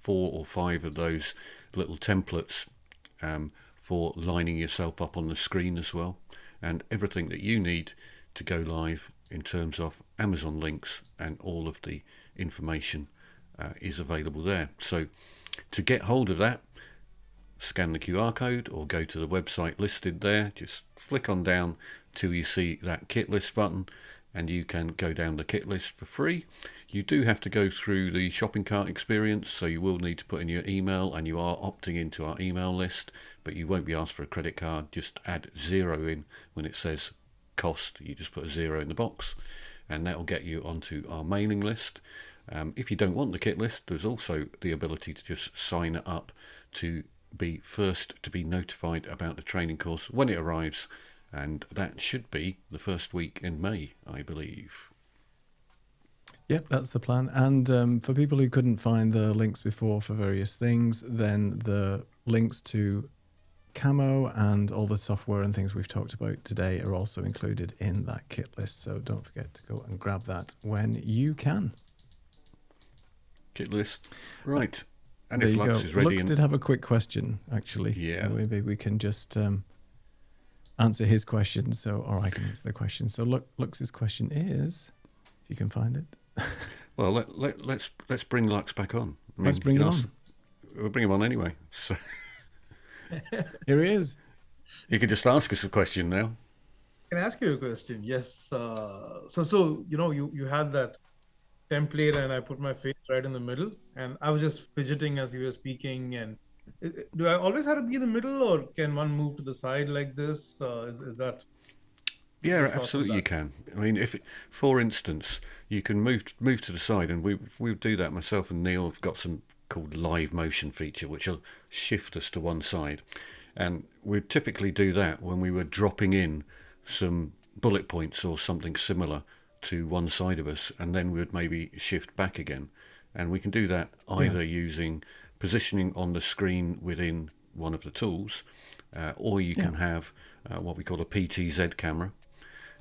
4 or 5 of those little templates for lining yourself up on the screen as well, and everything that you need to go live in terms of Amazon links, and all of the information is available there. So to get hold of that, scan the QR code or go to the website listed there. Just flick on down till you see that kit list button, and you can go down the kit list for free. You do have to go through the shopping cart experience, so you will need to put in your email, and you are opting into our email list, but you won't be asked for a credit card. Just add 0 in when it says cost. You just put a 0 in the box, and that will get you onto our mailing list. If you don't want the kit list, there's also the ability to just sign up to be first to be notified about the training course when it arrives, and that should be the first week in May, I believe. Yep, that's the plan. And for people who couldn't find the links before for various things, then the links to Camo and all the software and things we've talked about today are also included in that kit list. So don't forget to go and grab that when you can. Kit list. Right. And there if you Lux go. is ready. Lux did have a quick question, actually. Yeah. Maybe we can just answer his question, or I can answer the question. So Lux's question is, if you can find it. Well, let's bring Lux back on. Let's bring him on. We'll bring him on anyway. So here he is. You can just ask us a question now. Can I ask you a question? Yes. So you had that template, and I put my face right in the middle, and I was just fidgeting as you were speaking. And do I always have to be in the middle, or can one move to the side like this? Is that? Yeah, absolutely you can. I mean, if, for instance, you can move to the side, and we do that. Myself and Neil have got some called live motion feature, which will shift us to one side, and we'd typically do that when we were dropping in some bullet points or something similar to one side of us, and then we would maybe shift back again, and we can do that either using positioning on the screen within one of the tools, or you can have what we call a PTZ camera.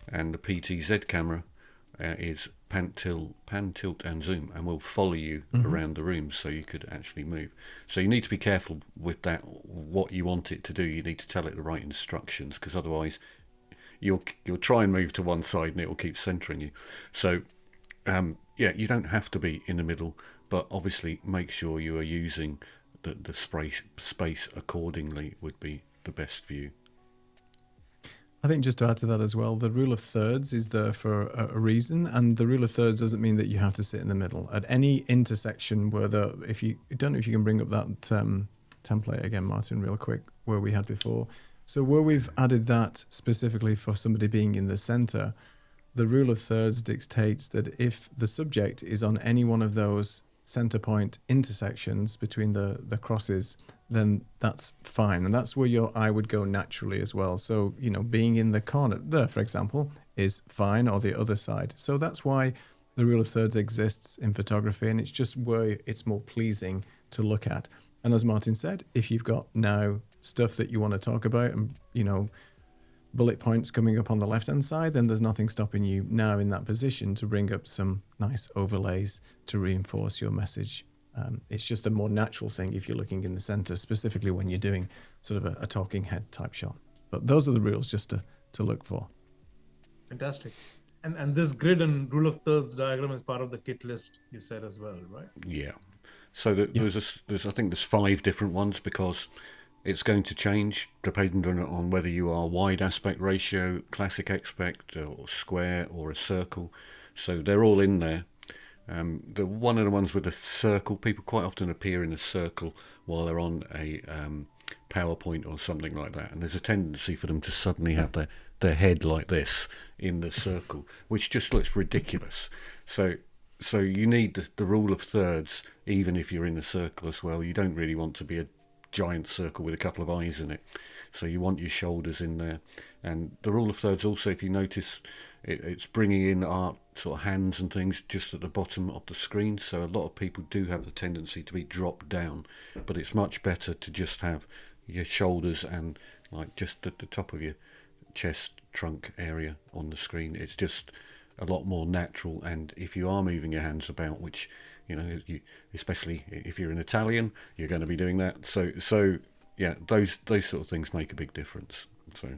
And the PTZ camera is pan, tilt, and zoom, and will follow you around the room, so you could actually move. So you need to be careful with that, what you want it to do. You need to tell it the right instructions, because otherwise you'll try and move to one side and it will keep centering you. So you don't have to be in the middle, but obviously make sure you are using the space accordingly would be the best view. I think just to add to that as well, the rule of thirds is there for a reason, and the rule of thirds doesn't mean that you have to sit in the middle. At any intersection where if you don't know if you can bring up that template again, Martin, real quick, where we had before. So where we've added that specifically for somebody being in the center, the rule of thirds dictates that if the subject is on any one of those center point intersections between the crosses, then that's fine, and that's where your eye would go naturally as well. So being in the corner there, for example, is fine, or the other side. So that's why the rule of thirds exists in photography, and it's just where it's more pleasing to look at. And as Martin said, if you've got now stuff that you want to talk about, and bullet points coming up on the left hand side, then there's nothing stopping you now in that position to bring up some nice overlays to reinforce your message. It's just a more natural thing if you're looking in the center, specifically when you're doing sort of a talking head type shot. But those are the rules just to look for. Fantastic. And this grid and rule of thirds diagram is part of the kit list, you said as well, right? Yeah. So there's I think there's 5 different ones, because it's going to change depending on whether you are wide aspect ratio, classic aspect, or square, or a circle. So they're all in there. One of the ones with the circle, people quite often appear in a circle while they're on a PowerPoint or something like that, and there's a tendency for them to suddenly have their head like this in the circle, which just looks ridiculous. So you need the rule of thirds, even if you're in a circle as well. You don't really want to be a giant circle with a couple of eyes in it, so you want your shoulders in there. And the rule of thirds also, if you notice, it's bringing in our sort of hands and things just at the bottom of the screen, so a lot of people do have the tendency to be dropped down, but it's much better to just have your shoulders and like just at the top of your chest trunk area on the screen. It's just a lot more natural. And if you are moving your hands about, which especially if you're an Italian, you're going to be doing that, so yeah, those sort of things make a big difference. So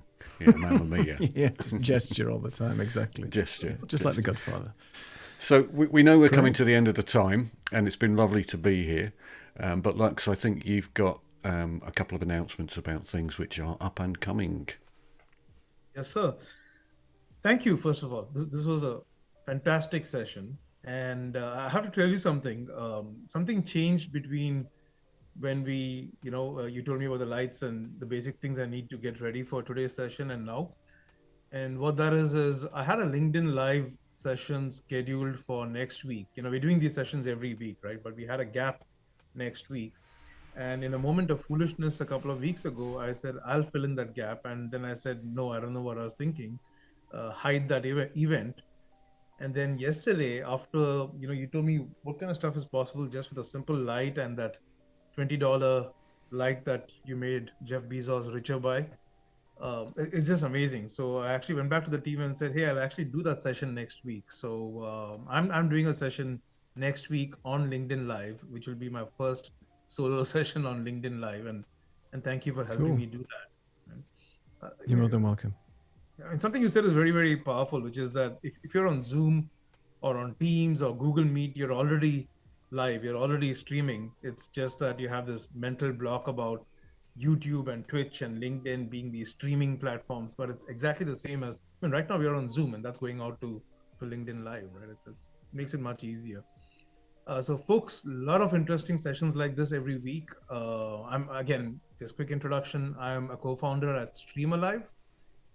yeah, Mamma Mia. Yeah, just gesture all the time, exactly. Gesture. Yeah, just like The Godfather. So we know we're coming to the end of the time, and it's been lovely to be here. But Lux, I think you've got a couple of announcements about things which are up and coming. Yes, sir. Thank you, first of all. This was a fantastic session. And I have to tell you something. Something changed between when you told me about the lights and the basic things I need to get ready for today's session and now. And what that is I had a LinkedIn Live session scheduled for next week. We're doing these sessions every week, right? But we had a gap next week. And in a moment of foolishness a couple of weeks ago, I said, I'll fill in that gap. And then I said, no, I don't know what I was thinking. Hide that event. And then yesterday, after, you told me what kind of stuff is possible just with a simple light and that $20 light that you made Jeff Bezos richer by. It's just amazing. So I actually went back to the team and said, "Hey, I'll actually do that session next week." So I'm doing a session next week on LinkedIn Live, which will be my first solo session on LinkedIn Live, and thank you for helping Cool. me do that. You're more than welcome. And something you said is very, very powerful, which is that if you're on Zoom or on Teams or Google Meet, you're already live, you're already streaming. It's just that you have this mental block about YouTube and Twitch and LinkedIn being these streaming platforms, but it's exactly the same as, I mean, right now we're on Zoom and that's going out to LinkedIn Live, right? It makes it much easier. So folks, a lot of interesting sessions like this every week. I'm again, just quick introduction. I'm a co-founder at StreamAlive,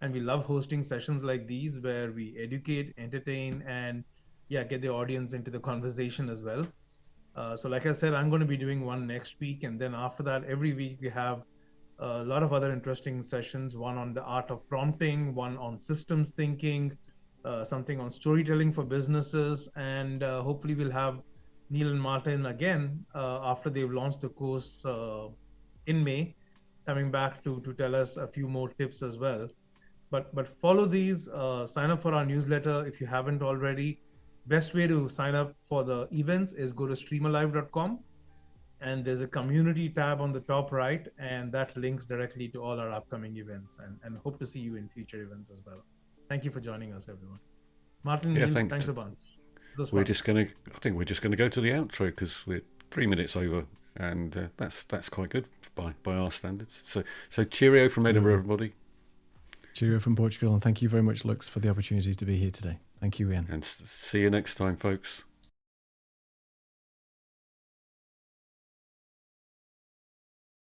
and we love hosting sessions like these where we educate, entertain, and get the audience into the conversation as well. So like I said, I'm going to be doing one next week, and then after that, every week we have a lot of other interesting sessions, one on the art of prompting, one on systems thinking, something on storytelling for businesses, and hopefully we'll have Neil and Martin again after they've launched the course in May, coming back to tell us a few more tips as well. But follow these, sign up for our newsletter if you haven't already. Best way to sign up for the events is go to streamalive.com, and there's a community tab on the top right, and that links directly to all our upcoming events, and hope to see you in future events as well. Thank you for joining us, everyone. Martin, Yeah, Neil, thanks a bunch. I think we're just going to go to the outro because we're 3 minutes over, and that's quite good by our standards. So cheerio from Edinburgh, everybody. Cheerio from Portugal, and thank you very much, Lux, for the opportunity to be here today. Thank you, Ian. And see you next time, folks.